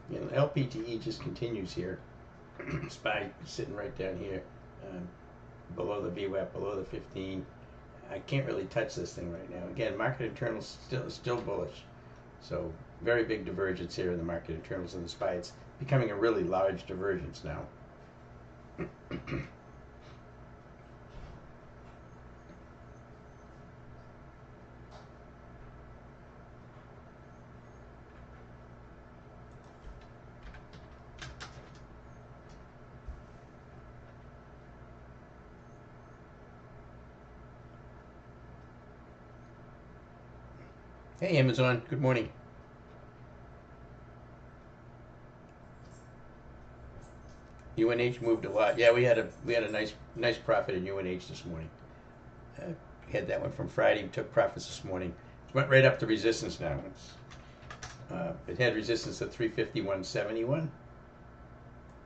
You know, LPTE just continues here. SPY sitting right down here, below the VWAP, below the 15. I can't really touch this thing right now. Again, market internals still bullish. So very big divergence here in the market internals and the SPY. It's becoming a really large divergence now. Hey Amazon, good morning. UNH moved a lot. Yeah, we had a nice profit in UNH this morning. We had that one from Friday. We took profits this morning. It went right up to resistance now. It had resistance at 351.71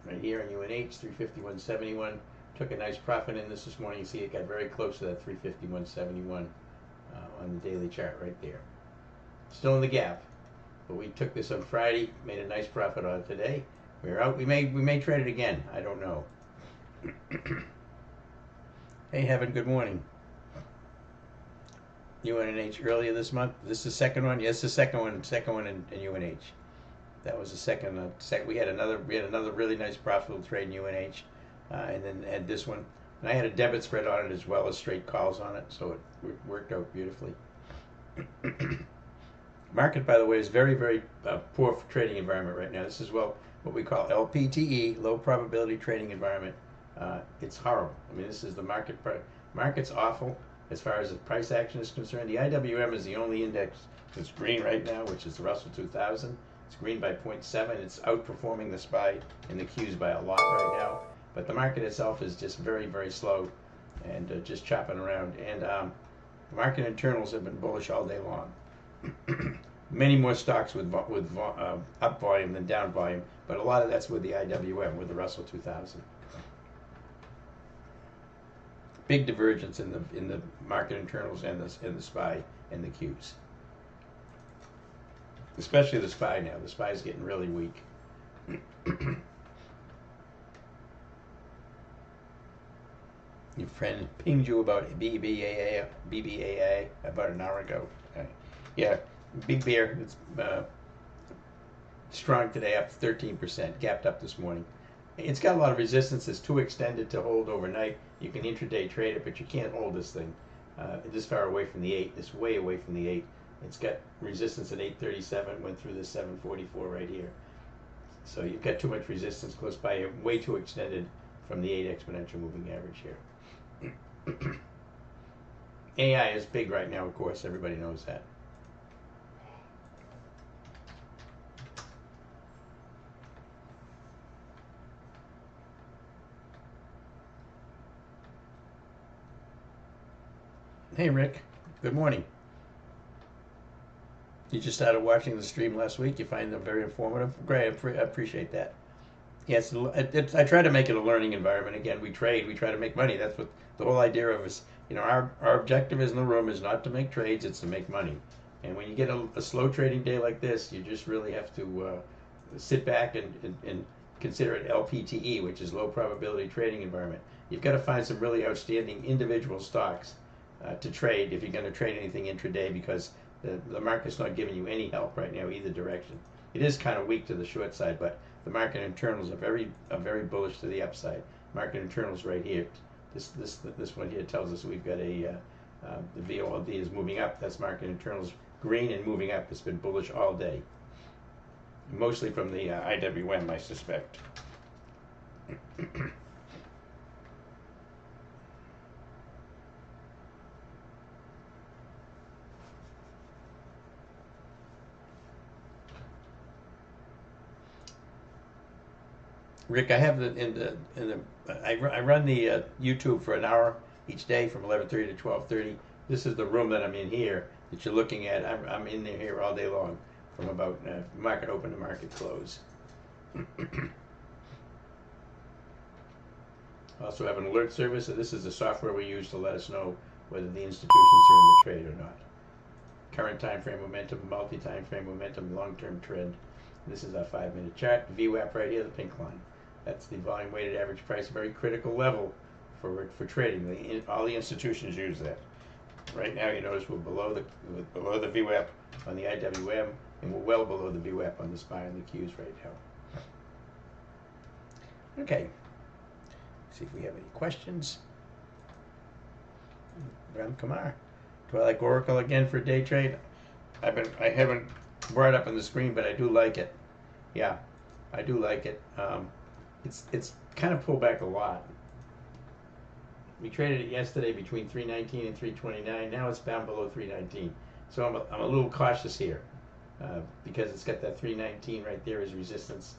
right here in UNH, 351.71. Took a nice profit in this morning. You see it got very close to that 351.71 on the daily chart right there. Still in the gap, but we took this on Friday, made a nice profit on it today. We're out. We may trade it again. I don't know. Hey, Heaven. Good morning. UNH earlier this month. This is the second one. Yes, the second one. Second one in UNH. That was the second. We had another really nice profitable trade in UNH, and then had this one. And I had a debit spread on it as well as straight calls on it, so it worked out beautifully. Market, by the way, is very poor for trading environment right now. This is what we call LPTE, low probability trading environment. It's horrible. I mean, this is the market. Market's awful as far as the price action is concerned. The IWM is the only index that's green right now, which is the Russell 2000. It's green by 0.7. It's outperforming the SPY and the Qs by a lot right now. But the market itself is just very slow and just chopping around. And the market internals have been bullish all day long. Many more stocks with up volume than down volume, but a lot of that's with the IWM, with the Russell 2000. Big divergence in the market internals and the SPY and the Qs. Especially the SPY now. The SPY is getting really weak. Your friend pinged you about BBAA about an hour ago. Yeah, Big Bear. It's strong today, up 13%, gapped up this morning. It's got a lot of resistance. It's too extended to hold overnight. You can intraday trade it, but you can't hold this thing this far away from the 8. It's way away from the 8. It's got resistance at 837, went through this 744 right here. So you've got too much resistance close by. You're way too extended from the 8 exponential moving average here. AI is big right now, of course. Everybody knows that. Hey, Rick. Good morning. You just started watching the stream last week. You find them very informative. Great. I appreciate that. Yes, I try to make it a learning environment. Again, we trade. We try to make money. That's what the whole idea of is. You know, our objective in the room is not to make trades. It's to make money. And when you get a slow trading day like this, you just really have to sit back and consider it LPTE, which is low probability trading environment. You've got to find some really outstanding individual stocks to trade if you're going to trade anything intraday, because the market's not giving you any help right now either direction. It is kind of weak to the short side, but the market internals are very bullish to the upside. Market internals right here. This one here tells us we've got the VOLD is moving up. That's market internals green and moving up. It's been bullish all day, mostly from the IWM, I suspect. Rick, I have I run the YouTube for an hour each day from 11:30 to 12:30. This is the room that I'm in here that you're looking at. I'm in there here all day long from about market open to market close. Also have an alert service. So this is the software we use to let us know whether the institutions are in the trade or not. Current time frame momentum, multi-time frame momentum, long-term trend. This is our 5-minute chart. The VWAP right here, the pink line. That's the volume weighted average price, a very critical level for trading. All the institutions use that. Right now, you notice we're below the VWAP on the IWM, and we're well below the VWAP on the SPY and the Qs right now. Okay. See if we have any questions. Ram Kumar. Do I like Oracle again for day trade? I haven't brought it up on the screen, but I do like it. Yeah, I do like it. It's kind of pulled back a lot. We traded it yesterday between 319 and 329. Now it's down below 319. So I'm a little cautious here because it's got that 319 right there as resistance.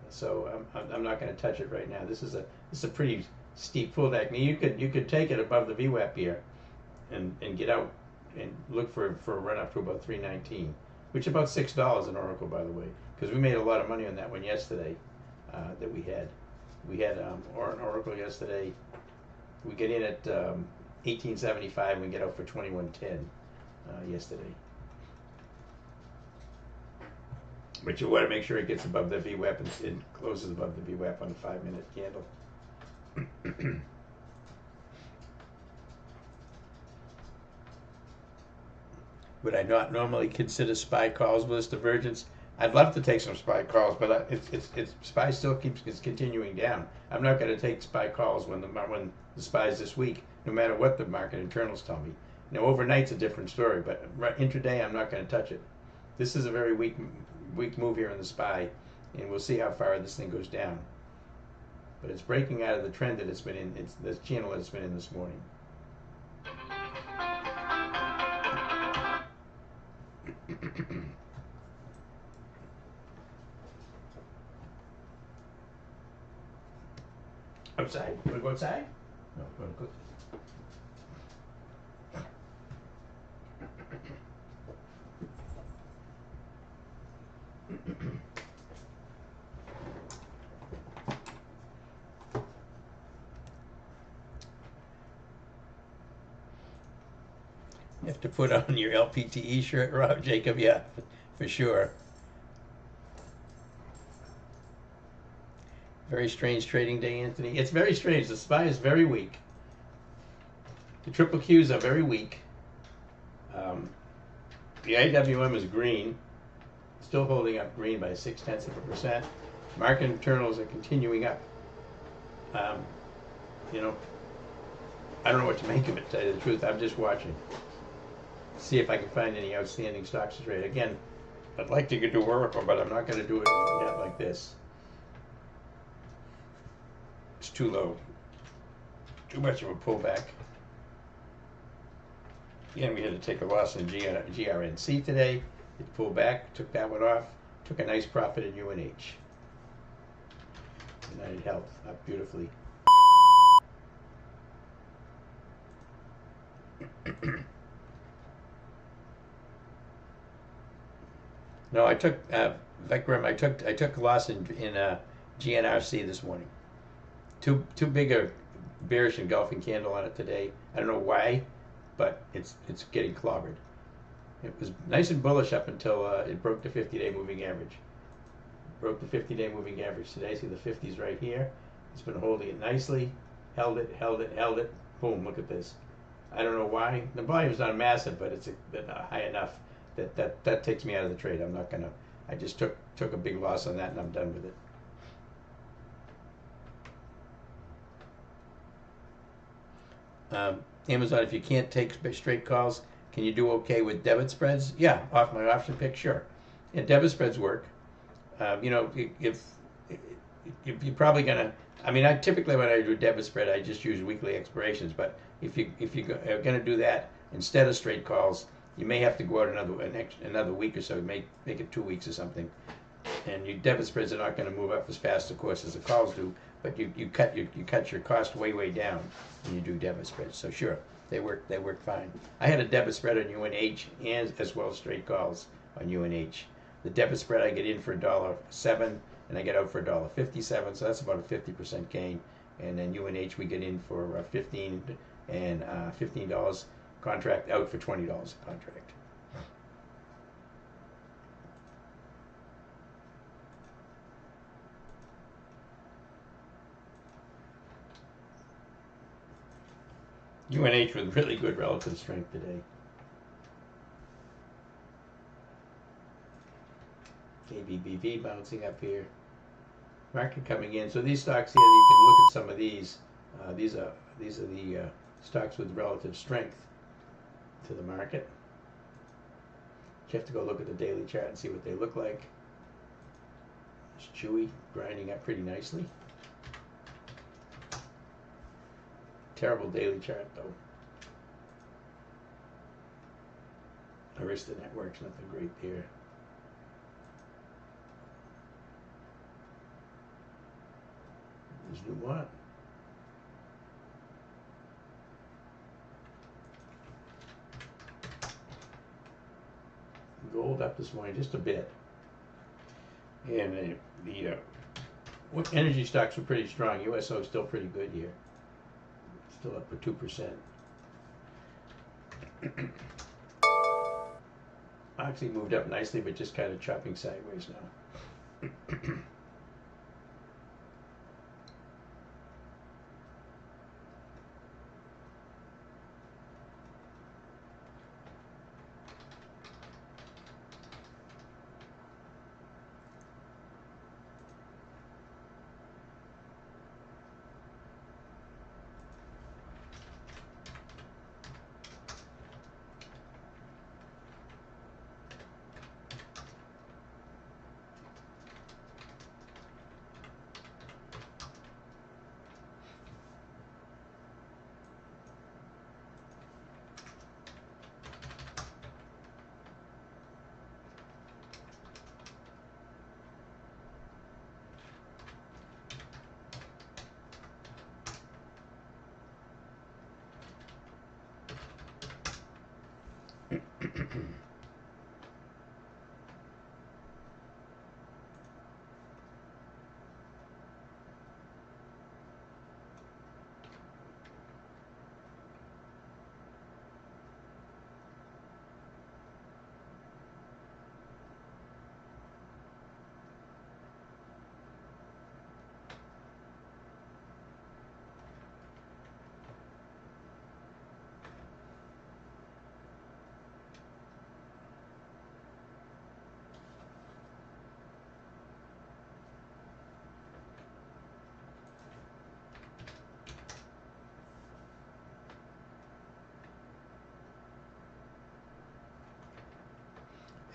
So I'm not going to touch it right now. This is a pretty steep pullback. Now you could take it above the VWAP here and get out and look for a run up to about 319, which is about $6 in Oracle, by the way, because we made a lot of money on that one yesterday that we had. We had Oracle yesterday. We get in at 1875 and we get out for 2110 yesterday. But you want to make sure it gets above the VWAP and closes above the VWAP on the 5-minute candle. Would I not normally consider SPY calls with this divergence? I'd love to take some SPY calls, but SPY still is continuing down. I'm not going to take SPY calls when the SPY is this week, no matter what the market internals tell me. Now overnight's a different story, but intraday I'm not going to touch it. This is a very weak move here in the SPY, and we'll see how far this thing goes down. But it's breaking out of the trend that it's been in. It's the channel that it's been in this morning. Outside? Want to go outside? No, want to go. You have to put on your LPTE shirt, Rob Jacob. Yeah, for sure. Very strange trading day, Anthony. It's very strange. The SPY is very weak. The triple Qs are very weak. The IWM is green, still holding up green by 0.6%. Market internals are continuing up. You know, I don't know what to make of it, to tell you the truth. I'm just watching. See if I can find any outstanding stocks to trade. Again, I'd like to do Oracle, but I'm not going to do it yet like this. It's too low. Too much of a pullback. Again, we had to take a loss in GRNC today. It pulled back, took that one off, took a nice profit in UNH. United Health, up beautifully. No, I took Vikram. I took a loss in GNRC this morning. Too big a bearish engulfing candle on it today. I don't know why, but it's getting clobbered. It was nice and bullish up until it broke the 50-day moving average. Broke the 50-day moving average today. See the 50s right here. It's been holding it nicely. Held it. Boom! Look at this. I don't know why. The volume's not massive, but it's high enough that takes me out of the trade. I'm not gonna. I just took a big loss on that, and I'm done with it. Amazon, if you can't take straight calls, can you do okay with debit spreads? Yeah, off my option pick, sure. Yeah, debit spreads work. You know, if you're probably gonna. I mean, I typically when I do debit spread, I just use weekly expirations. But if you're gonna do that instead of straight calls, you may have to go out another week or so. Make it 2 weeks or something. And your debit spreads are not going to move up as fast, of course, as the calls do. But you cut your cost way down when you do debit spreads. So sure, they work fine. I had a debit spread on UNH and as well as straight calls on UNH. The debit spread I get in for $1.07 and I get out for $1.57, so that's about a 50% gain. And then UNH we get in for $15 and $15 contract, out for $20 a contract. UNH with really good relative strength today. KBBV bouncing up here. Market coming in. So these stocks here, you can look at some of these. These are the stocks with relative strength to the market. You have to go look at the daily chart and see what they look like. It's Chewy grinding up pretty nicely. Terrible daily chart though. Arista Networks, nothing great there. There's Newmont. Gold up this morning just a bit. And the energy stocks are pretty strong. USO is still pretty good here. Still up for 2%. Oxy moved up nicely, but just kind of chopping sideways now.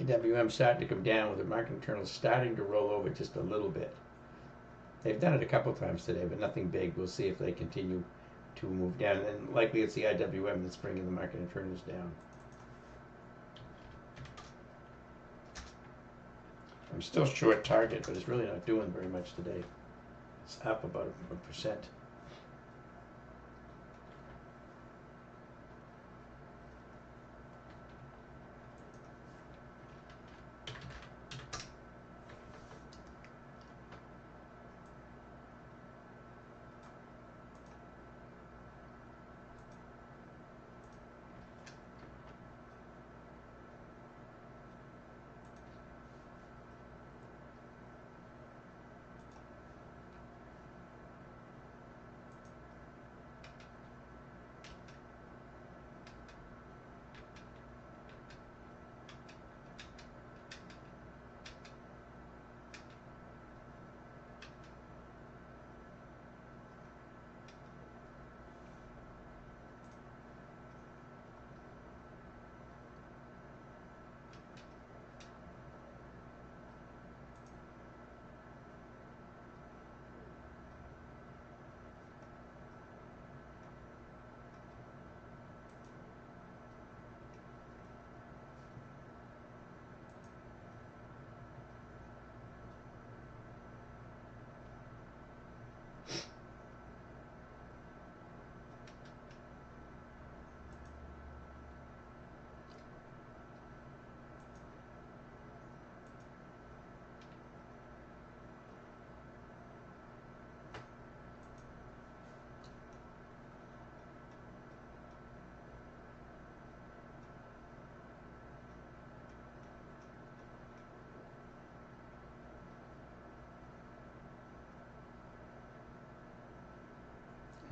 AWM starting to come down with the market internals starting to roll over just a little bit. They've done it a couple times today, but nothing big. We'll see if they continue to move down. And likely it's the IWM that's bringing the market internals down. I'm still short Target, but it's really not doing very much today. It's up about 1%.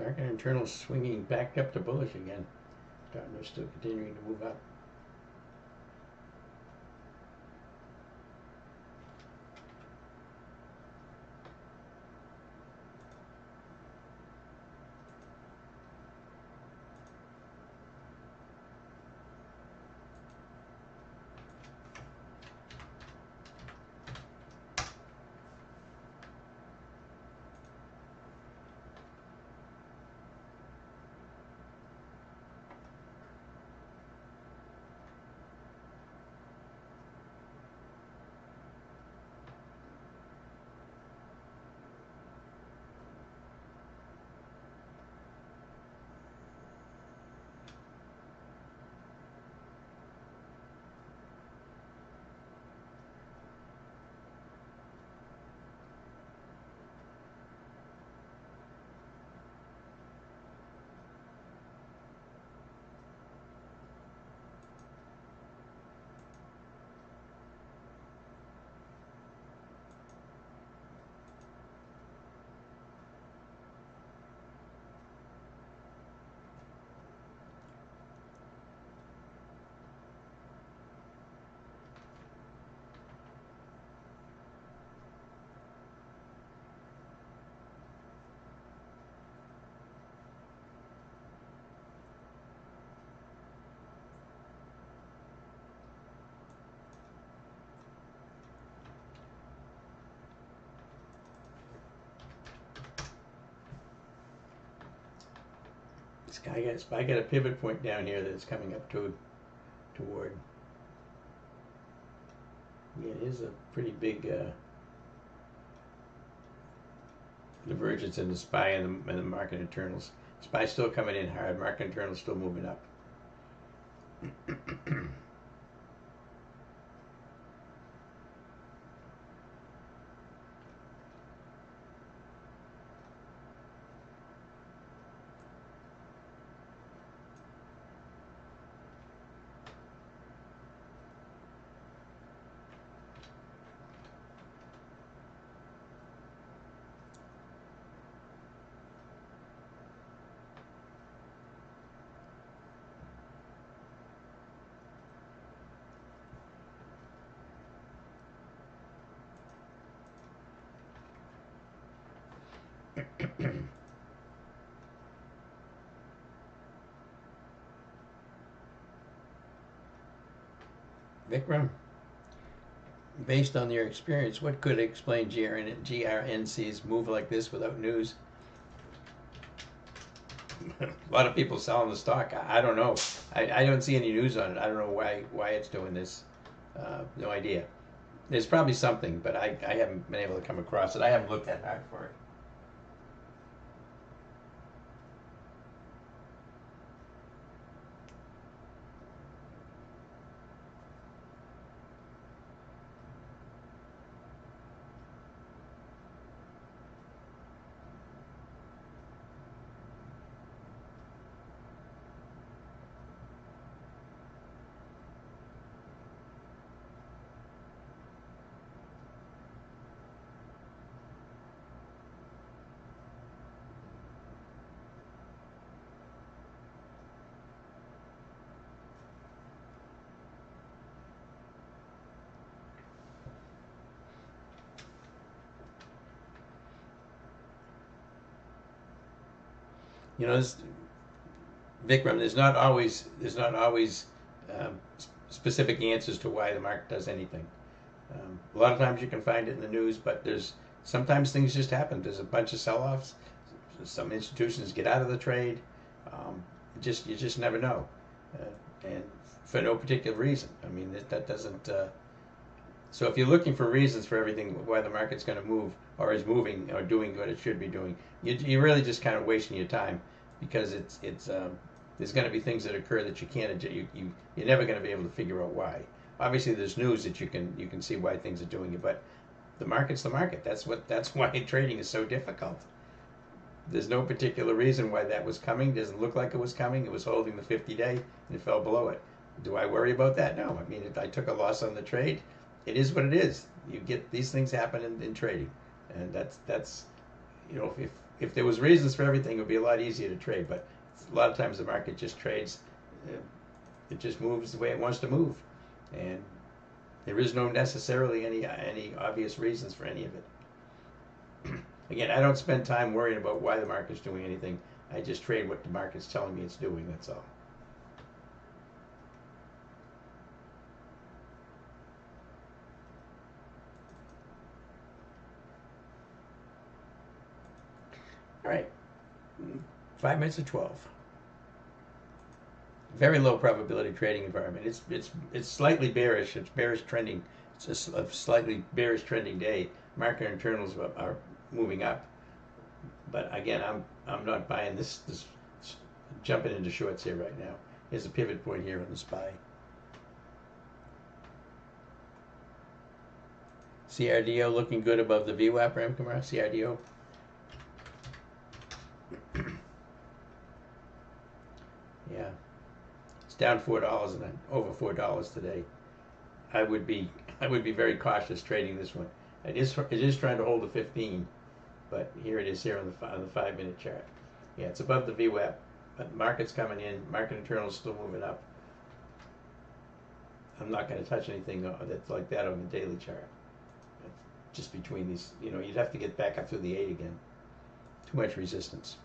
Market internal swinging back up to bullish again. They're still continuing to move up. I got a pivot point down here that's coming up toward. Yeah, it is a pretty big divergence in the SPY and the market internals. SPY still coming in hard. Market internals still moving up. Vikram, based on your experience, what could explain GRNC's move like this without news? A lot of people selling the stock. I don't know. I don't see any news on it. I don't know why it's doing this. No idea. There's probably something, but I haven't been able to come across it. I haven't looked that hard for it. You know, Vikram, there's not always specific answers to why the market does anything. A lot of times you can find it in the news, but sometimes things just happen. There's a bunch of sell-offs. Some institutions get out of the trade. You just never know, and for no particular reason. I mean, that doesn't. So if you're looking for reasons for everything, why the market's going to move or is moving or doing what it should be doing, you're really just kind of wasting your time, because there's going to be things that occur that you can't you're never going to be able to figure out why. Obviously, there's news that you can see why things are doing it, but the market's the market. That's why trading is so difficult. There's no particular reason why that was coming. Doesn't look like it was coming. It was holding the 50-day and it fell below it. Do I worry about that? No. I mean, I took a loss on the trade. It is what it is. You get these things happen in trading, and that's if there was reasons for everything, it would be a lot easier to trade. But a lot of times the market just trades. It just moves the way it wants to move, and there is no necessarily any obvious reasons for any of it. Again, I don't spend time worrying about why the market's doing anything. I just trade what the market's telling me it's doing. That's all. All right, 5 minutes of 12. Very low probability trading environment. It's slightly bearish. It's bearish trending. It's a slightly bearish trending day. Market internals are moving up, but again, I'm not buying this jumping into shorts here right now. Here's a pivot point here on the SPY. CRDO looking good above the VWAP, Ramkumar. CRDO. Yeah, it's down $4 and over $4 today. I would be very cautious trading this one. It is trying to hold the 15, but here it is here on the 5 minute chart. Yeah, it's above the VWAP, but market's coming in. Market internals still moving up. I'm not going to touch anything that's like that on the daily chart. Just between these, you'd have to get back up to the 8 again. Too much resistance.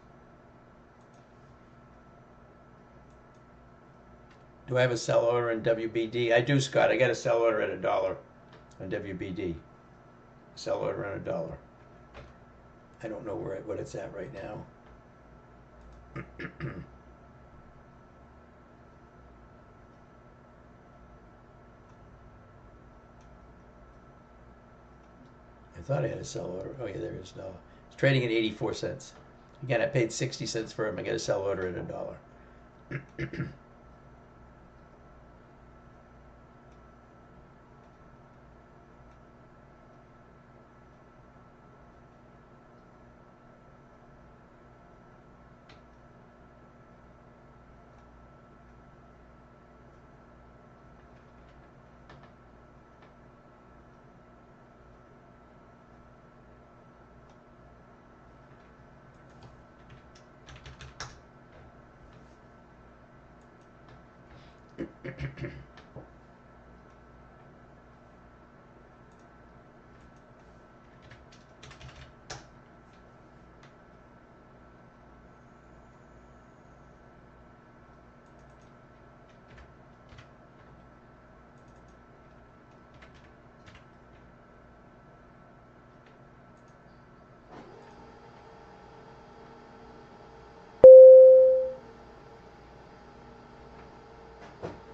Do I have a sell order in WBD? I do, Scott. I got a sell order at $1 on WBD. Sell order on $1. I don't know what it's at right now. I thought I had a sell order. Oh yeah, there is $1. It's trading at 84 cents. Again, I paid 60 cents for it. I got a sell order at $1.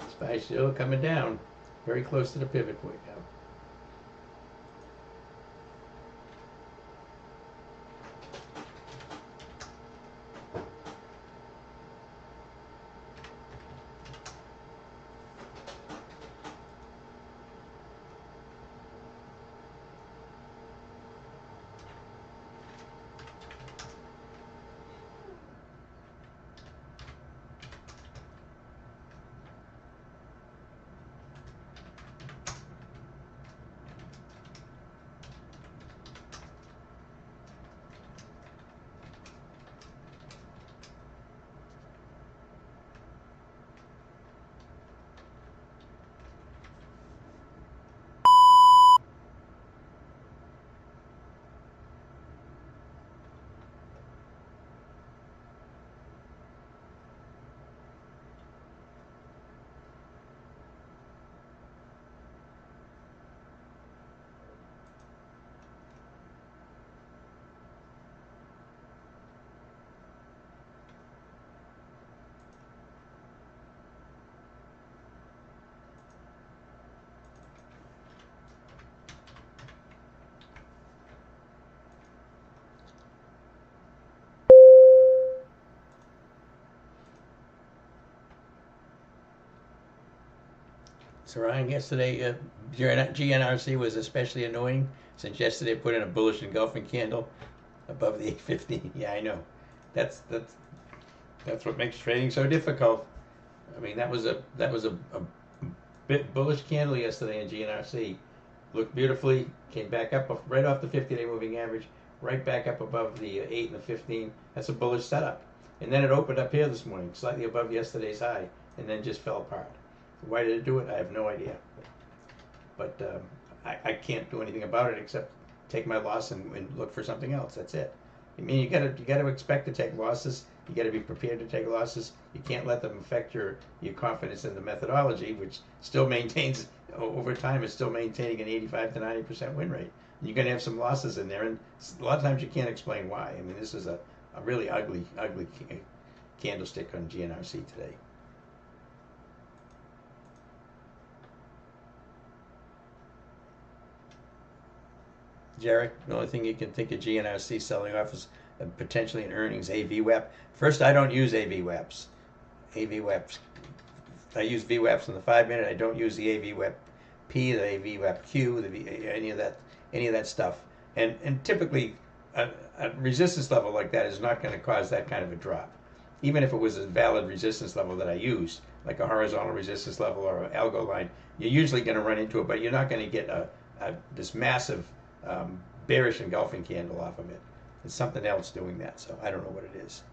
SPY still coming down, very close to the pivot point now. So Ryan, yesterday GNRC was especially annoying since yesterday put in a bullish engulfing candle above the 850. Yeah, I know. That's what makes trading so difficult. I mean, that was a bit bullish candle yesterday in GNRC. Looked beautifully, came back up right off the 50-day moving average, right back up above the 8 and the 15. That's a bullish setup. And then it opened up here this morning, slightly above yesterday's high, and then just fell apart. Why did it do it? I have no idea. But I can't do anything about it except take my loss and look for something else. That's it. I mean, you gotta expect to take losses. You gotta be prepared to take losses. You can't let them affect your confidence in the methodology, which still maintains over time. It's still maintaining an 85 to 90% win rate. You're gonna have some losses in there, and a lot of times you can't explain why. I mean, this is a really ugly candlestick on GNRC today. Jarek, the only thing you can think of GNRC selling off is potentially an earnings AVWAP. First, I don't use AVWAPs. AVWAPs. I use VWAPs in the 5-minute. I don't use the AVWAP P, the AVWAP Q, any of that stuff. And typically, a resistance level like that is not going to cause that kind of a drop. Even if it was a valid resistance level that I used, like a horizontal resistance level or an algo line, you're usually going to run into it, but you're not going to get this massive bearish engulfing candle off of it. It's something else doing that, so I don't know what it is.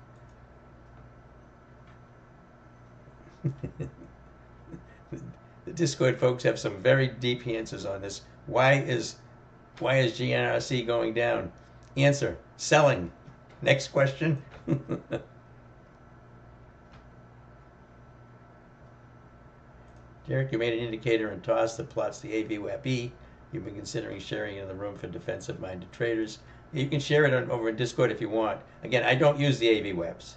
The Discord folks have some very deep answers on this. Why is GNRC going down? Answer: selling. Next question. Derek, you made an indicator in TOS that plots the AVWAP-E. You've been considering sharing it in the room for defensive-minded traders. You can share it over in Discord if you want. Again, I don't use the AVWAPs.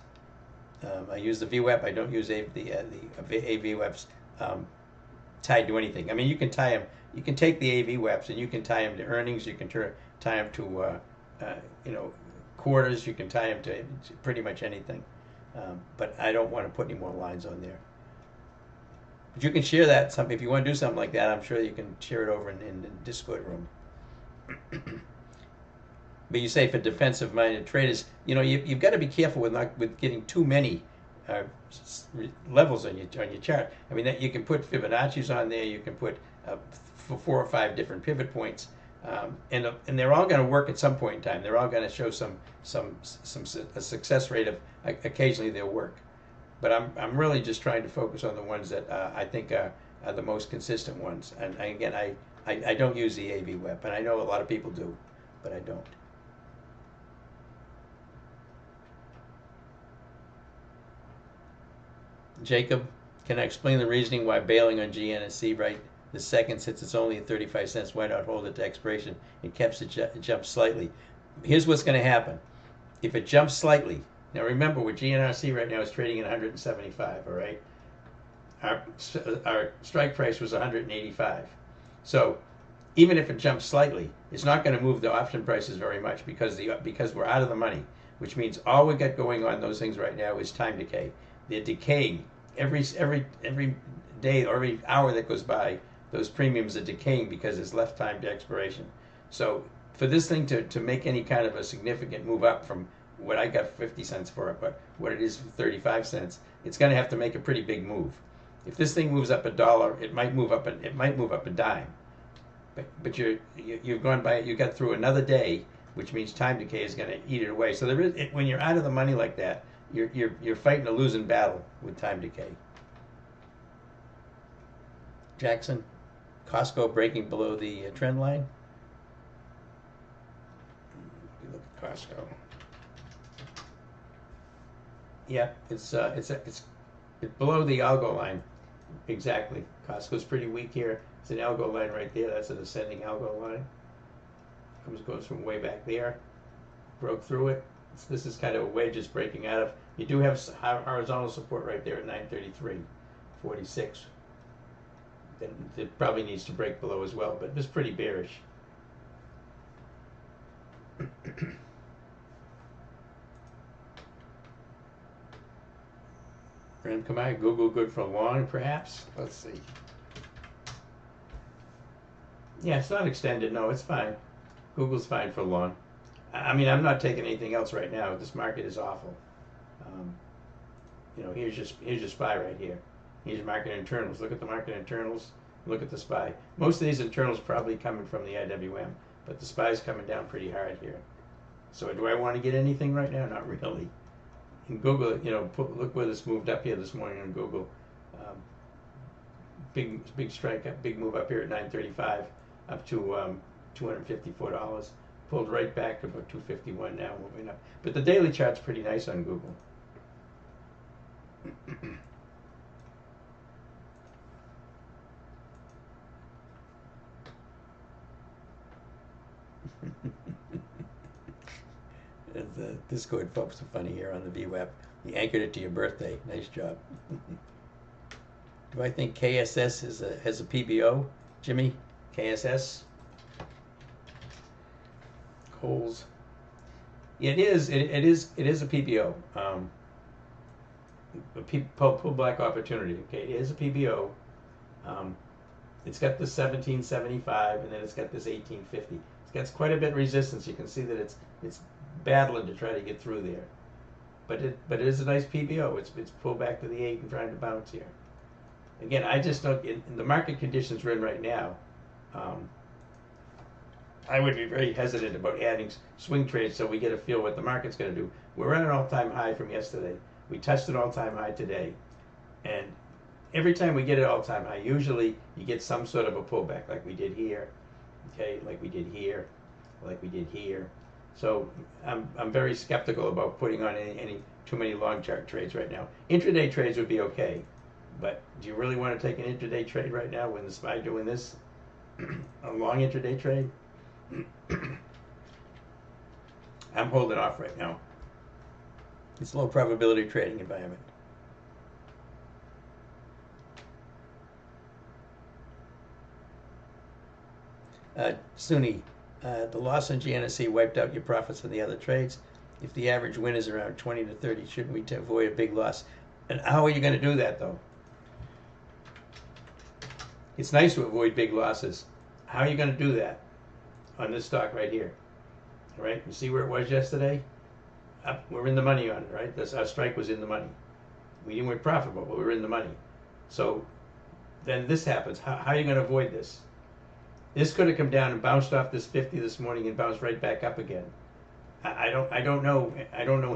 I use the VWAP. I don't use the AVWAPs tied to anything. I mean, you can tie them. You can take the AVWAPs and you can tie them to earnings. You can tie them to quarters. You can tie them to pretty much anything. But I don't want to put any more lines on there. But you can share that. If you want to do something like that, I'm sure you can share it over in the Discord room. But you say for defensive-minded traders, you've got to be careful with getting too many levels on your chart. I mean, that you can put Fibonacci's on there. You can put 4 or 5 different pivot points, and they're all going to work at some point in time. They're all going to show a success rate of occasionally they'll work. But I'm really just trying to focus on the ones that I think are the most consistent ones. And again, I don't use the AVWAP, and I know a lot of people do, but I don't. Jacob, can I explain the reasoning why bailing on GNSC right the second, since it's only at 35 cents, why not hold it to expiration? It keeps it jump slightly. Here's what's going to happen. If it jumps slightly, now remember, with GNRC right now is trading at 175, all right? Our strike price was 185. So even if it jumps slightly, it's not going to move the option prices very much because we're out of the money, which means all we got going on those things right now is time decay. They're decaying every day or every hour that goes by. Those premiums are decaying because there's less time to expiration. So for this thing to make any kind of a significant move up from what I got 50 cents for it, but what it is for 35 cents, it's going to have to make a pretty big move. If this thing moves up $1, it might move up a dime. But you've gone by, you got through another day, which means time decay is going to eat it away. So when you're out of the money like that, you're fighting a losing battle with time decay. Jackson, Costco breaking below the trend line. Look at Costco. Yeah, it's below the algo line. Exactly. Costco's pretty weak here. It's an algo line right there. That's an ascending algo line. Goes from way back there. Broke through it. This is kind of a wedge just breaking out of. You do have horizontal support right there at 933.46. Then it probably needs to break below as well, but it's pretty bearish. Ram Kamai, Google good for long, perhaps? Let's see. Yeah, it's not extended. No, it's fine. Google's fine for long. I mean, I'm not taking anything else right now. This market is awful. Here's your SPY right here. Here's market internals. Look at the market internals. Look at the SPY. Most of these internals probably coming from the IWM, but the SPY is coming down pretty hard here. So do I want to get anything right now? Not really. In Google, look where this moved up here this morning on Google. Um, big strike up, big move up here at 935, up to $254. Pulled right back to about 251 now, moving up. But the daily chart's pretty nice on Google. The Discord folks are funny here on the VWAP. You anchored it to your birthday. Nice job. Do I think KSS has a PBO, Jimmy? KSS? Coles. It is a PBO. Pull back opportunity. Okay, it is a PBO. It's got this 1775 and then it's got this 1850. It's got quite a bit of resistance. You can see that it's battling to try to get through there. But it is a nice PBO. It's pulled back to the 8 and trying to bounce here. Again, I just don't, in the market conditions we're in right now, I would be very hesitant about adding swing trades so we get a feel what the market's going to do. We're at an all-time high from yesterday. We touched an all-time high today. And every time we get an all-time high, usually you get some sort of a pullback like we did here, okay, like we did here, like we did here. So I'm very skeptical about putting on any too many long chart trades right now. Intraday trades would be okay, but do you really want to take an intraday trade right now when the SPY doing this? A long intraday trade? I'm holding off right now. It's a low probability trading environment. Sunni, the loss on GNSC wiped out your profits on the other trades. If the average win is around 20 to 30, shouldn't we avoid a big loss? And how are you going to do that, though? It's nice to avoid big losses. How are you going to do that on this stock right here? All right, you see where it was yesterday? Up, we're in the money on it, right? Our strike was in the money. We weren't profitable, but we were in the money. So then this happens. How are you going to avoid this? This could have come down and bounced off this 50 this morning and bounced right back up again. I don't know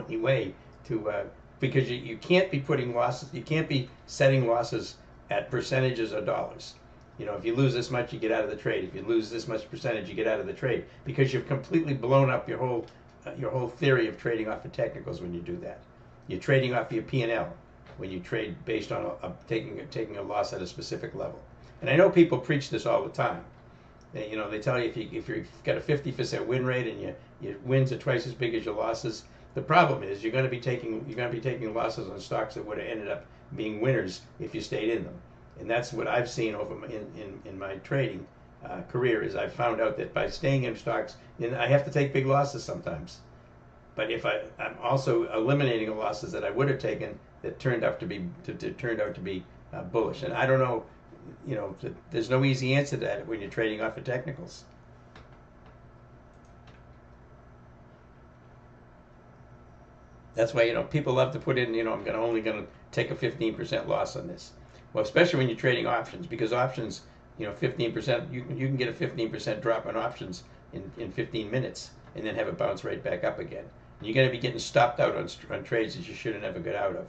any way to because you can't be putting losses. You can't be setting losses at percentages or dollars. If you lose this much, you get out of the trade. If you lose this much percentage, you get out of the trade because you've completely blown up your whole theory of trading off the technicals when you do that. You're trading off your P&L when you trade based on taking a loss at a specific level. And I know people preach this all the time. They tell you if you've got a 50% win rate and your wins are twice as big as your losses, the problem is you're going to be taking losses on stocks that would have ended up being winners if you stayed in them. And that's what I've seen over in my trading career is I've found out that by staying in stocks, I have to take big losses sometimes. But if I'm also eliminating the losses that I would have taken that turned out to be bullish. And I don't know. There's no easy answer to that when you're trading off of technicals. That's why people love to put in. I'm only going to take a 15% loss on this. Well, especially when you're trading options, because options, 15%. You can get a 15% drop on options in 15 minutes, and then have it bounce right back up again. And you're going to be getting stopped out on trades that you should have never got out of.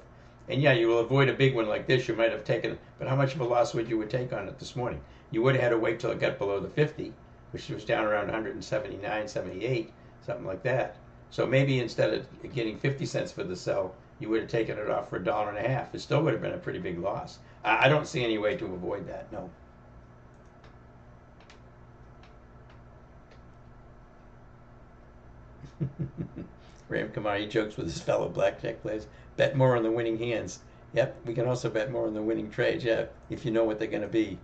And yeah, you will avoid a big one like this. You might have taken, but how much of a loss would you take on it this morning? You would have had to wait till it got below the 50, which was down around 179, 78, something like that. So maybe instead of getting 50 cents for the sell, you would have taken it off for $1.50. It still would have been a pretty big loss. I don't see any way to avoid that, no. Ram Kamari jokes with his fellow blackjack players. Bet more on the winning hands. Yep, we can also bet more on the winning trades, yeah, if you know what they're going to be.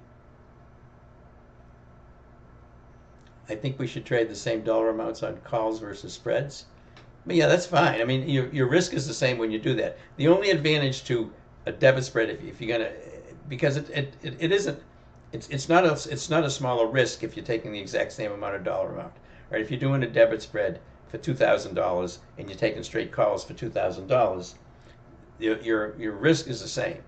I think we should trade the same dollar amounts on calls versus spreads. But yeah, that's fine. I mean, your risk is the same when you do that. The only advantage to a debit spread, if you're going to, because it isn't, it's not a smaller risk if you're taking the exact same amount of dollar amount. Right? If you're doing a debit spread for $2,000 and you're taking straight calls for $2,000, your risk is the same,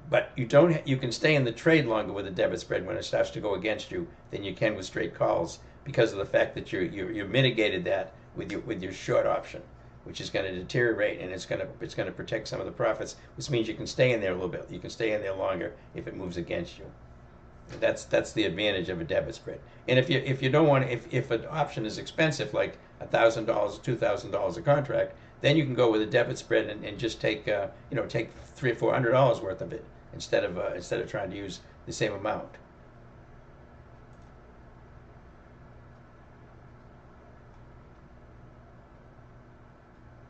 but you can stay in the trade longer with a debit spread when it starts to go against you than you can with straight calls because of the fact that you mitigated that with your short option, which is going to deteriorate, and it's going to protect some of the profits, which means you can stay in there a little bit. You can stay in there longer if it moves against you. That's the advantage of a debit spread. And if you don't want, if an option is expensive, like $1,000, $2,000 a contract, then you can go with a debit spread and just take take $300 or $400 worth of it instead of trying to use the same amount.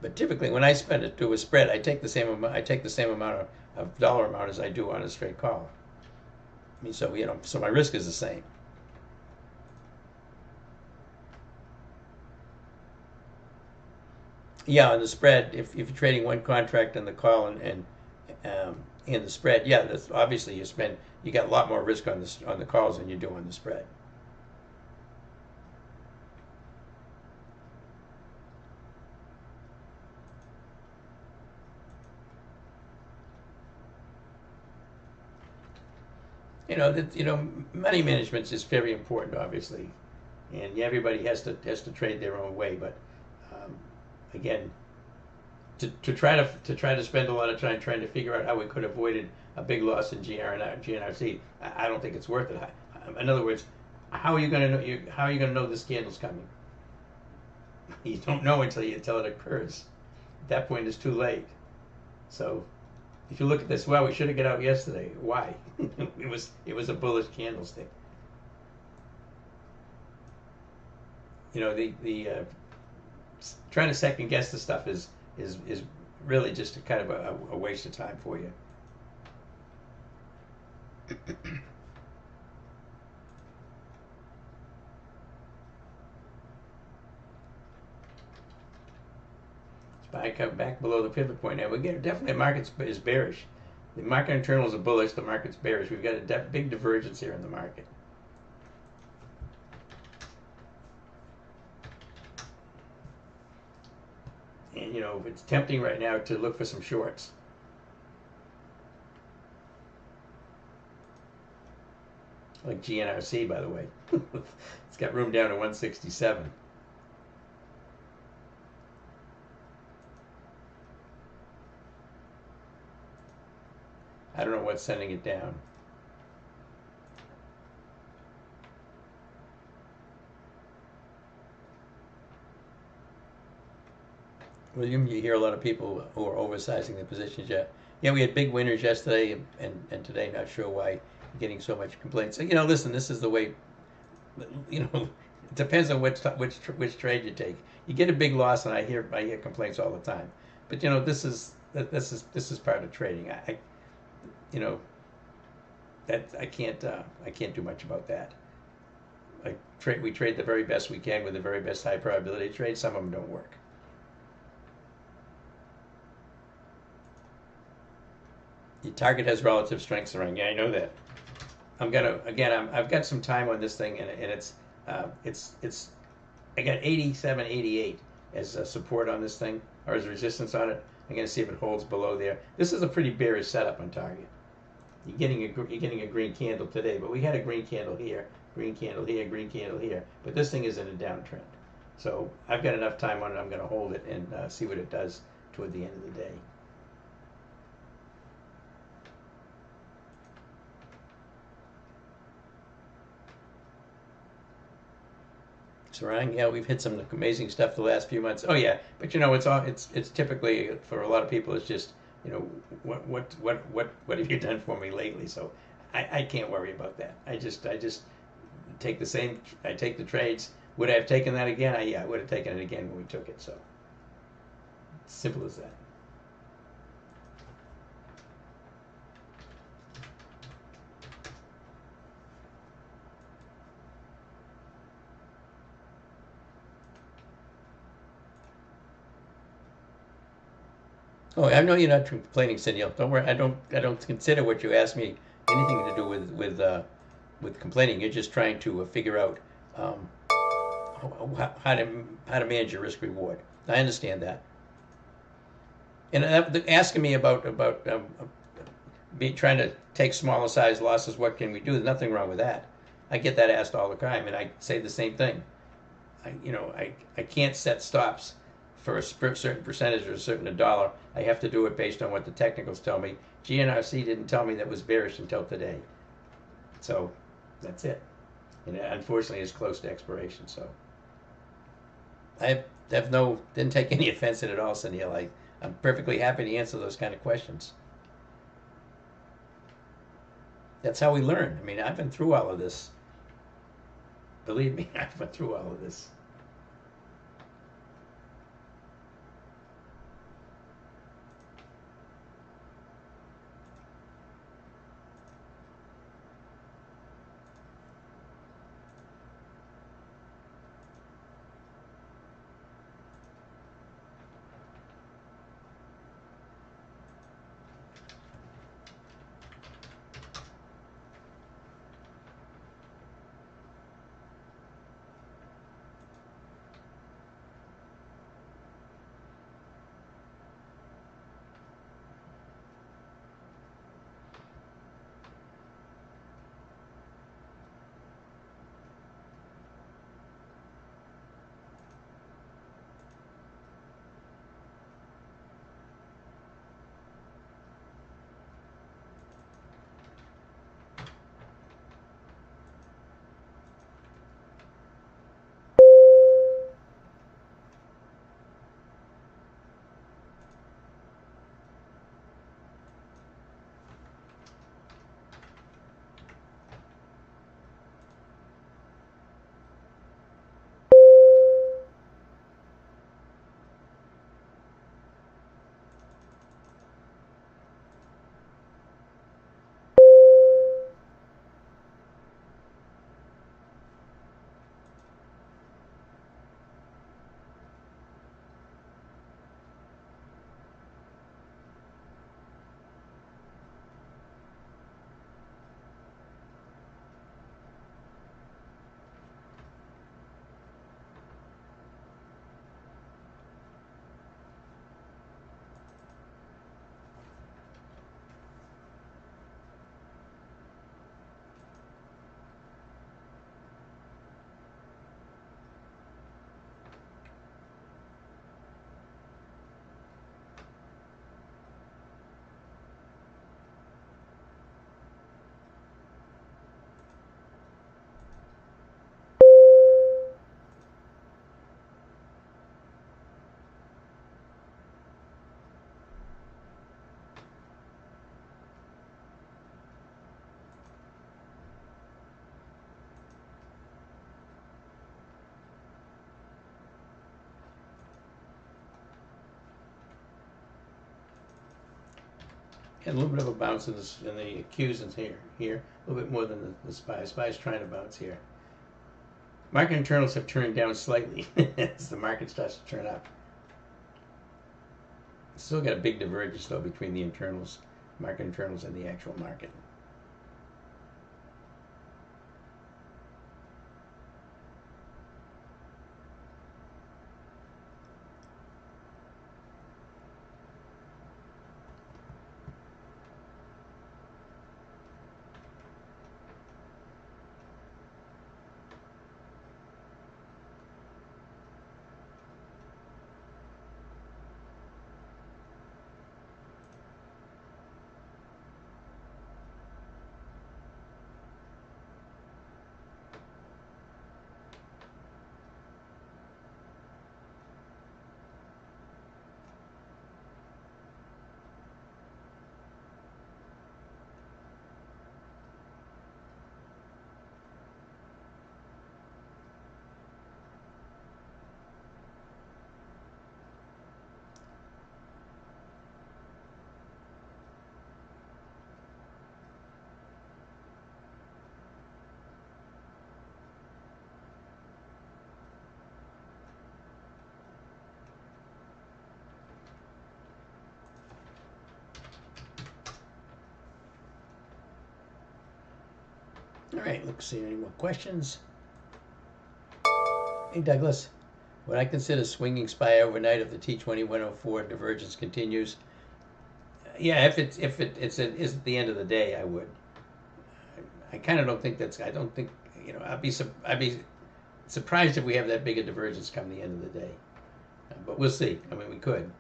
But typically, when I spend it to a spread, I take the same amount. I take the same amount of dollar amount as I do on a straight call. I mean, so my risk is the same. Yeah, on the spread, if you're trading one contract in the call in the spread, yeah, that's obviously you got a lot more risk on the calls than you do on the spread. Money management is very important, obviously, and everybody has to trade their own way. But again, to try to spend a lot of time trying to figure out how we could have avoided a big loss in GNRC, I don't think it's worth it. In other words, how are you going to know this candle's coming? You don't know until it occurs. At that point, it's too late. So if you look at this, well, we should have got out yesterday. Why? it was a bullish candlestick. The trying to second guess the stuff is really just a kind of a waste of time for you. Back below the pivot point now. Definitely the market is bearish. The market internals are bullish. The market's bearish. We've got a big divergence here in the market. And it's tempting right now to look for some shorts. Like GNRC, by the way. It's got room down to 167. I don't know what's sending it down. Well, you hear a lot of people who are oversizing the positions yet. Yeah, we had big winners yesterday, and today, not sure why getting so much complaints. So, listen, this is the way. It depends on which trade you take. You get a big loss, and I hear complaints all the time. But this is part of trading. That I can't do much about that. We trade the very best we can with the very best high probability trades. Some of them don't work. The target has relative strengths around. Yeah, I know that. I've got some time on this thing, and it's I got 87, 88 as a support on this thing, or as resistance on it. I'm gonna see if it holds below there. This is a pretty bearish setup on target. You're getting a green candle today, but we had a green candle here, green candle here, green candle here. But this thing is in a downtrend, so I've got enough time on it. I'm gonna hold it and see what it does toward the end of the day. Sarang, yeah, we've hit some amazing stuff the last few months. Oh yeah, but it's typically for a lot of people it's just what have you done for me lately? So I can't worry about that. I just take the trades. Would I have taken that again? I would have taken it again when we took it. So simple as that. Oh, I know you're not complaining, Cindy. Don't worry. I don't consider what you asked me anything to do with complaining. You're just trying to figure out how to manage your risk reward. I understand that. And asking me about trying to take smaller size losses. What can we do? There's nothing wrong with that. I get that asked all the time, and I say the same thing. I can't set stops for a certain percentage or a certain dollar. I have to do it based on what the technicals tell me. GNRC didn't tell me that was bearish until today. So that's it. And unfortunately, it's close to expiration. So I didn't take any offense at it all, Sunil. I'm perfectly happy to answer those kind of questions. That's how we learn. I mean, I've been through all of this. Believe me, I've been through all of this. And a little bit of a bounce in the Q's and here, a little bit more than the SPY. SPY's trying to bounce here. Market internals have turned down slightly as the market starts to turn up. Still got a big divergence though between the internals, market internals, and the actual market. All right, let's see, any more questions? Hey, Douglas, would I consider swinging SPY overnight if the T20-104 divergence continues? Yeah, if it's at the end of the day, I would. I kind of don't think I don't think, I'd be Surprised if we have that big a divergence come the end of the day. But we'll see. I mean, we could.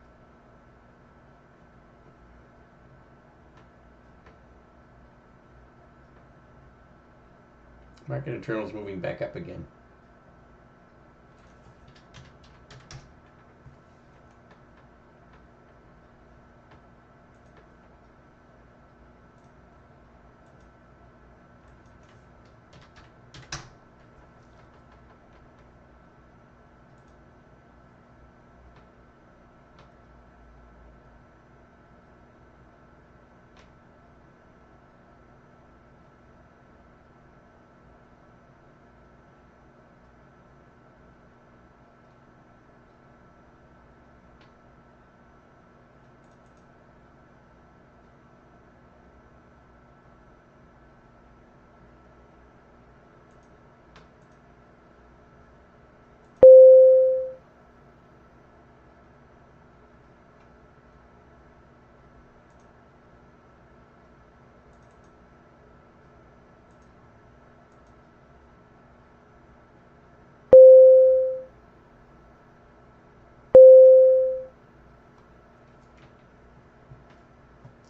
Market internals moving back up again.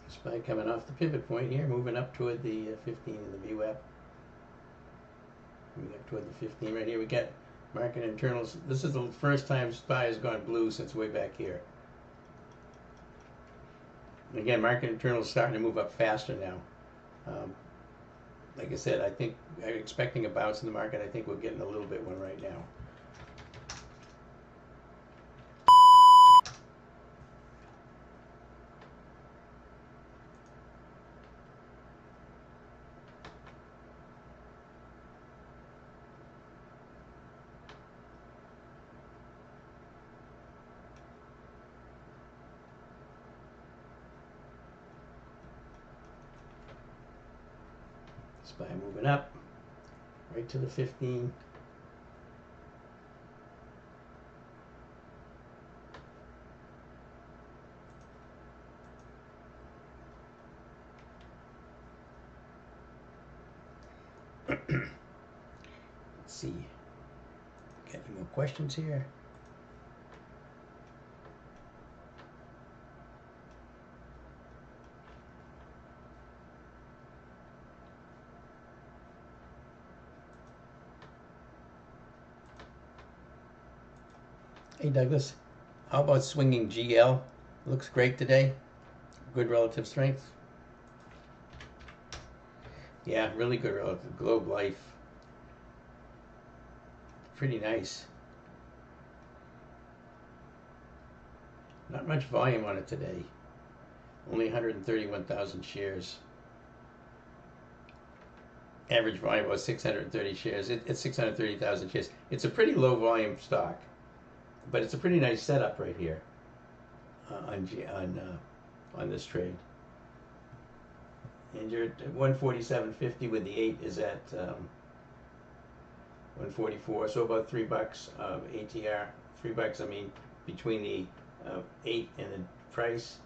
SPY coming off the pivot point here, moving up toward the 15 in the VWAP. Moving up toward the 15 right here. We got market internals. This is the first time SPY has gone blue since way back here. Again, market internals starting to move up faster now. Like I said, I think I'm expecting a bounce in the market. I think we're getting a little bit one right now. SPY moving up right to the 15. Let's see. Got any more questions here? Hey Douglas, how about swinging GL? Looks great today. Good relative strength. Yeah, really good relative. Globe Life. Pretty nice. Not much volume on it today. Only 131,000 shares. Average volume was 630 shares. It's 630,000 shares. It's a pretty low volume stock, but it's a pretty nice setup right here on this trade. And you're at 147.50 with the 8 is at 144, so about $3 ATR. $3, I mean, between the 8 and the price.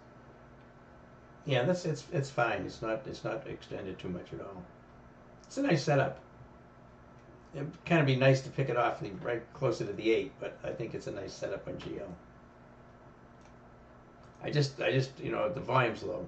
Yeah, it's fine. It's not extended too much at all. It's a nice setup. It'd kind of be nice to pick it off right closer to the 8, but I think it's a nice setup on GL. I just the volume's low.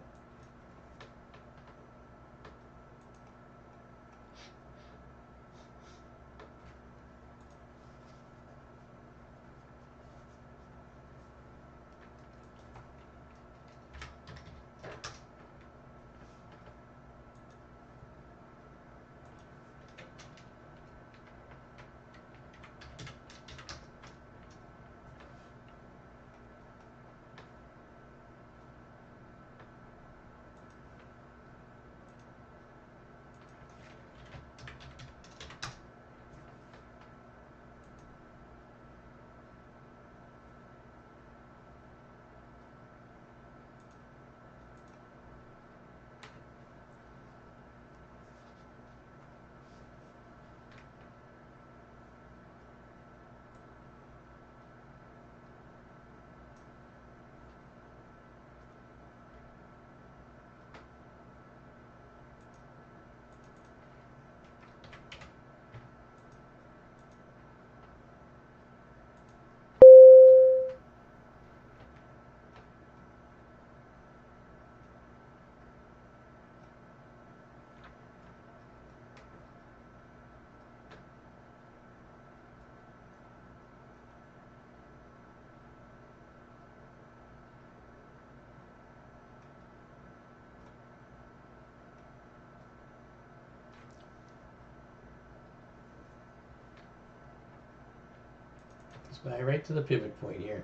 SPY right to the pivot point here.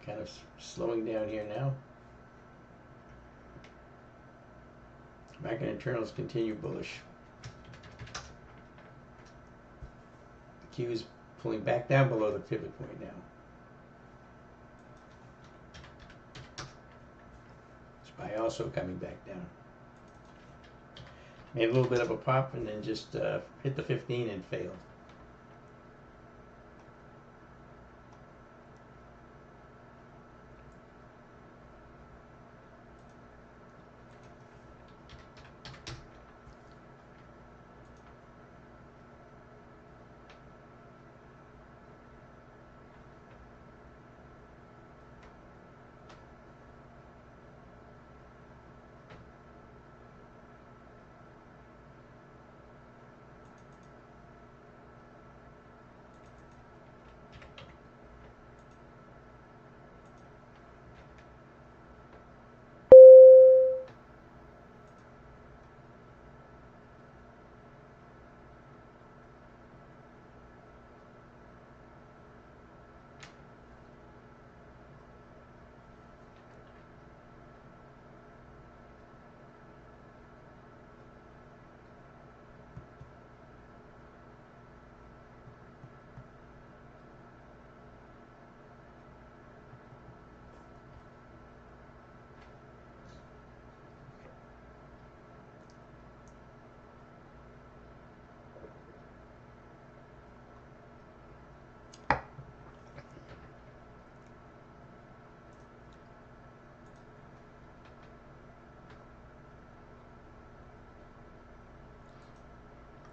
Kind of slowing down here now. Market internals continue bullish. Q is pulling back down below the pivot point now. SPY also coming back down. Made a little bit of a pop and then just hit the 15 and failed.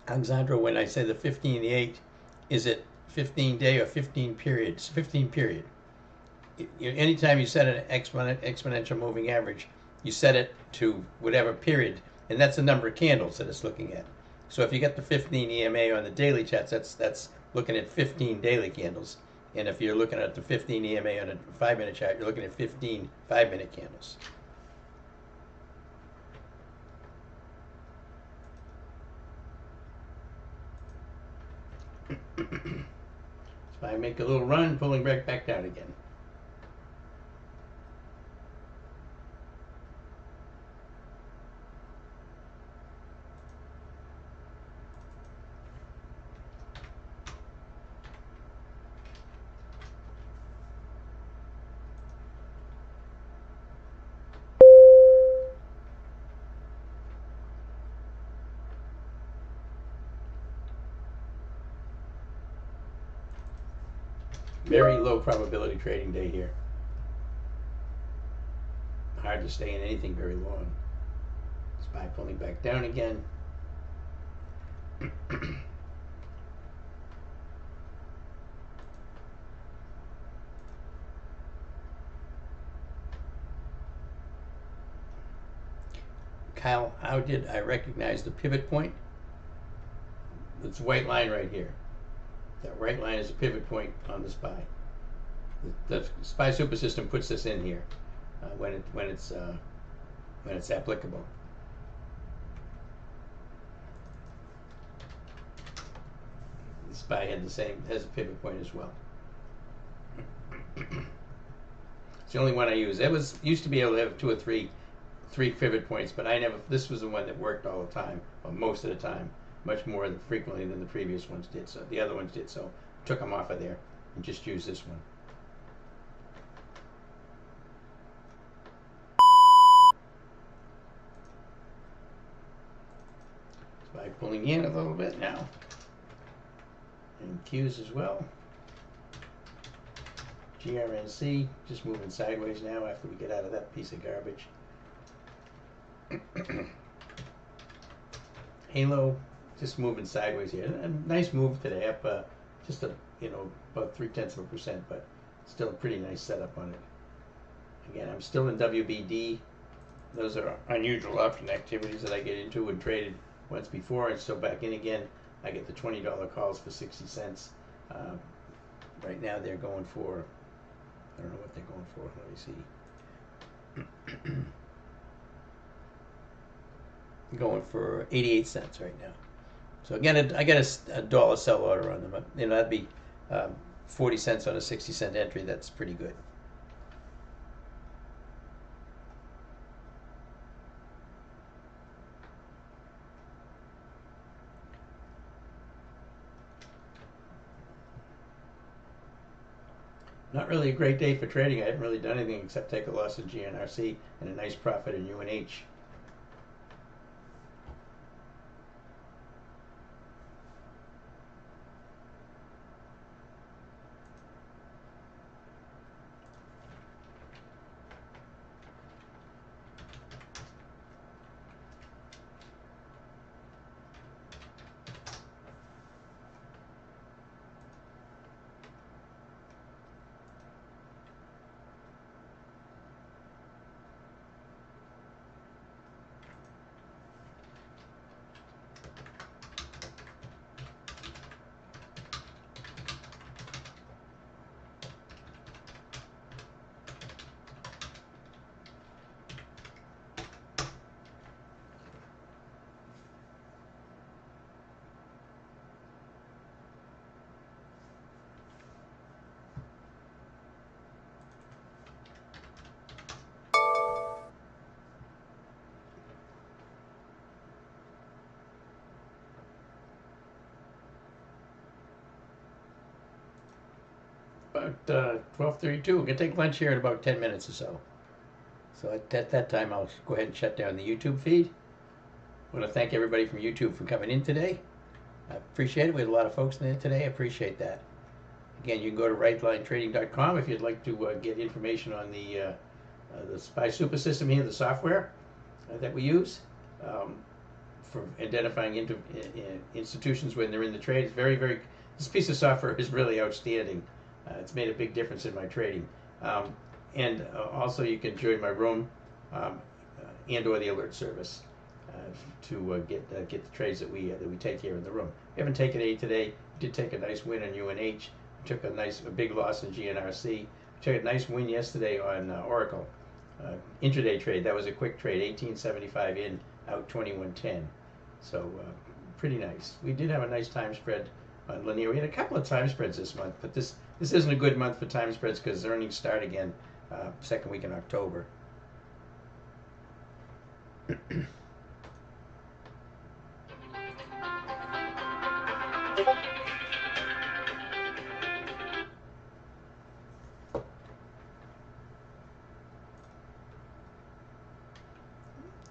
Alexandra, when I say the 15 and the 8, is it 15 day or 15 periods? 15 period. Anytime you set an exponential moving average, you set it to whatever period, and that's the number of candles that it's looking at. So if you get the 15 EMA on the daily charts, that's looking at 15 daily candles. And if you're looking at the 15 EMA on a 5-minute chart, you're looking at 15 5-minute candles. So I make a little run, pulling back down again. Very low probability trading day here. Hard to stay in anything very long. SPY pulling back down again. Kyle, how did I recognize the pivot point? This white line right here. That right line is a pivot point on the SPY. The SPY super system puts this in here when it's applicable. The SPY has a pivot point as well. It's the only one I use. It used to be able to have 2 or 3 pivot points, but I never. This was the one that worked all the time, or most of the time, much more frequently than the previous ones did. So the other ones did. So took them off of there and just used this one. SPY pulling in a little bit now, and Qs as well. GRNC just moving sideways now after we get out of that piece of garbage. Halo just moving sideways here. A nice move today, up just about 0.3%, but still a pretty nice setup on it. Again, I'm still in WBD. Those are unusual option activities that I get into and traded once before, and still back in again. I get the $20 calls for 60 cents. Right now they're going for, I don't know what they're going for. Let me see. Going for 88 cents right now. So again, I got a dollar sell order on them. That'd be 40 cents on a 60-cent entry. That's pretty good. Not really a great day for trading. I haven't really done anything except take a loss in GNRC and a nice profit in UNH. About 12:32. We're gonna take lunch here in about 10 minutes or so. So at that time, I'll go ahead and shut down the YouTube feed. I want to thank everybody from YouTube for coming in today. I appreciate it. We had a lot of folks in there today. I appreciate that. Again, you can go to rightlinetrading.com if you'd like to get information on the SPY Super System here, the software that we use for identifying institutions when they're in the trade. It's this piece of software is really outstanding. It's made a big difference in my trading. And also you can join my room and or the alert service to get the trades that we take here in the room. We haven't taken any today. We did take a nice win on UNH. We took a big loss in GNRC. We took a nice win yesterday on Oracle. Intraday trade. That was a quick trade, 1875 in, out 2110. So pretty nice. We did have a nice time spread on linear. We had a couple of time spreads this month, but this isn't a good month for time spreads because earnings start again second week in October.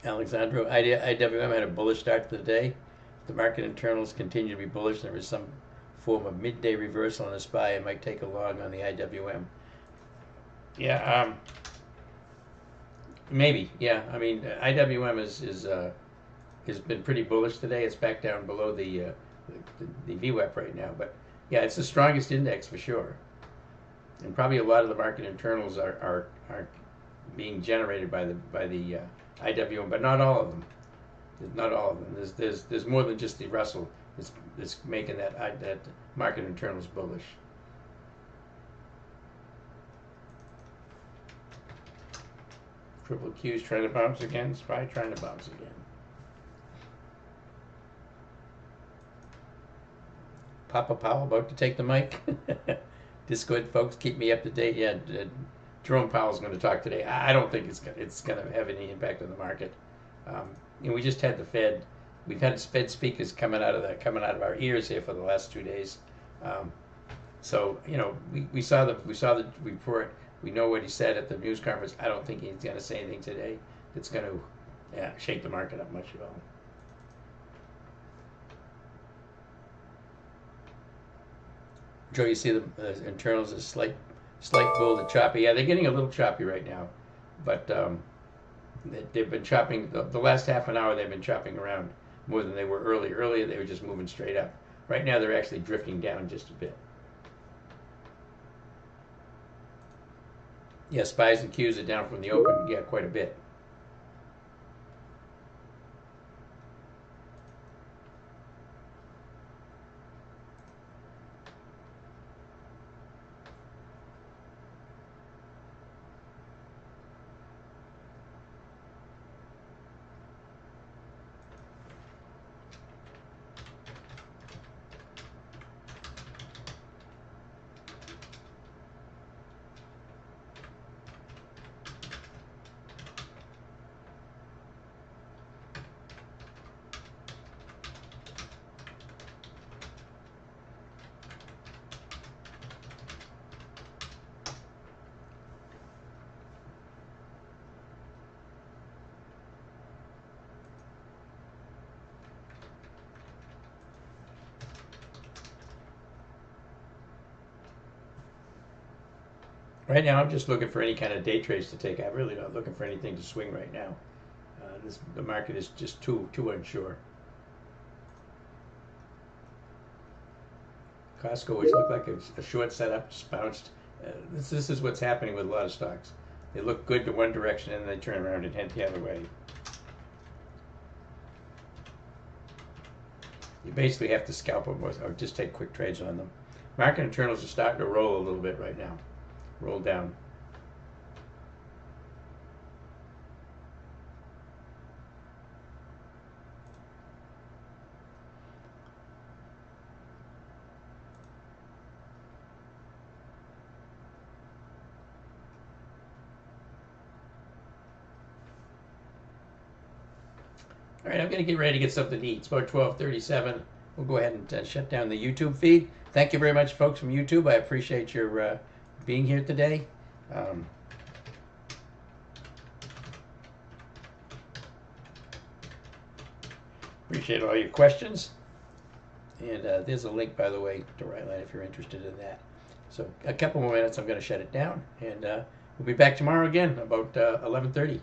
Alexandro, IWM had a bullish start to the day. The market internals continue to be bullish. There is some form of midday reversal on the SPY. I might take a long on the IWM. Yeah, maybe. Yeah, I mean, IWM has been pretty bullish today. It's back down below the VWAP right now, but yeah, it's the strongest index for sure. And probably a lot of the market internals are being generated by the IWM, but not all of them. Not all of them. There's more than just the Russell that's making that market internals bullish. Triple Q's trying to bounce again. SPY trying to bounce again. Papa Powell about to take the mic. Discord folks, keep me up to date. Yeah, Jerome Powell's going to talk today. I don't think it's going to have any impact on the market. We just had the Fed. We've had Fed speakers coming out of our ears here for the last 2 days. So we saw the report. We know what he said at the news conference. I don't think he's going to say anything today that's going to shake the market up much at all. Joe, you see the internals is slight bull to choppy. Yeah, they're getting a little choppy right now, but they've been chopping the last half an hour. They've been chopping around more than they were earlier. Earlier they were just moving straight up. Right now they're actually drifting down just a bit. Yeah, SPYs and Qs are down from the open. Yeah, quite a bit. Right now, I'm just looking for any kind of day trades to take. I'm really not looking for anything to swing right now. The market is just too unsure. Costco, which looked like a short setup, just bounced. This is what's happening with a lot of stocks. They look good to one direction and then they turn around and head the other way. You basically have to scalp them or just take quick trades on them. Market internals are starting to roll a little bit right now. Roll down. All right, I'm going to get ready to get something to eat. It's about 12:37. We'll go ahead and shut down the YouTube feed. Thank you very much, folks from YouTube. I appreciate your being here today. Appreciate all your questions. And there's a link, by the way, to Rightline if you're interested in that. So a couple more minutes, I'm going to shut it down. And we'll be back tomorrow again about 11:30.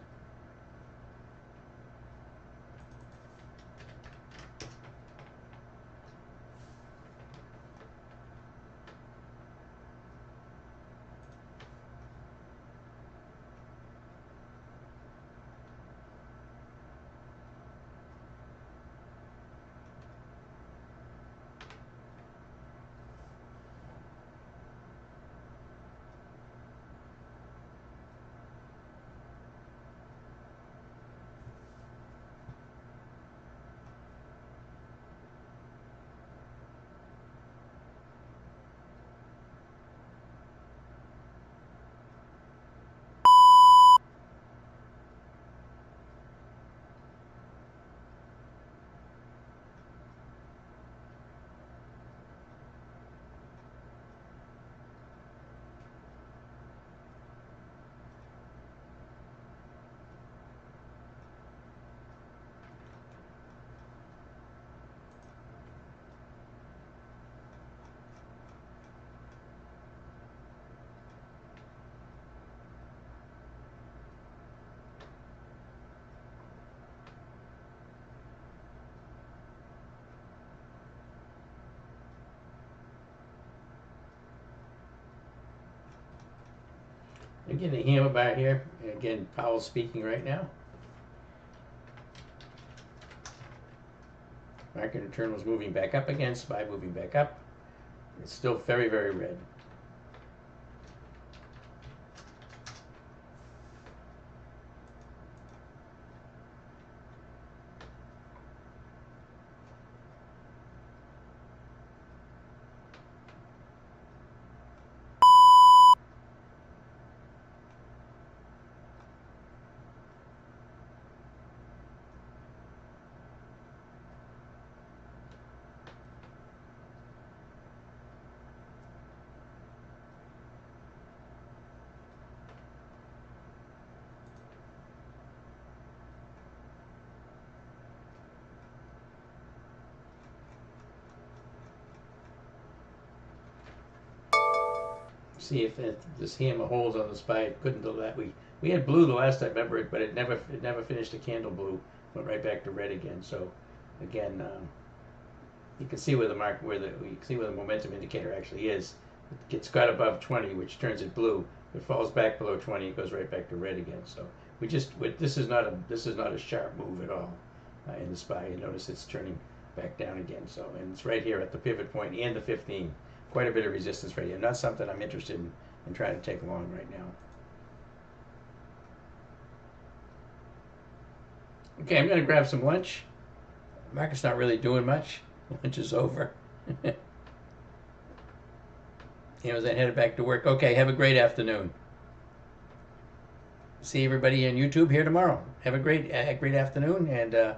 Again, the hammer bar here. Again, Powell speaking right now. Market internals moving back up again. SPY moving back up. It's still very, very red. See if this hammer holds on the SPY. It couldn't do that. We had blue the last time, remember it, but it never finished a candle blue. Went right back to red again. So again, you can see where the mark you can see where the momentum indicator actually is. It gets got above 20, which turns it blue. It falls back below 20, it goes right back to red again. So this is not a sharp move at all in the SPY. You notice it's turning back down again. So and it's right here at the pivot point and the 15. Quite a bit of resistance right here. Not something I'm interested in trying to take along right now. Okay, I'm going to grab some lunch. The market's not really doing much. Lunch is over. As I headed back to work. Okay, have a great afternoon. See everybody on YouTube here tomorrow. Have a great afternoon, and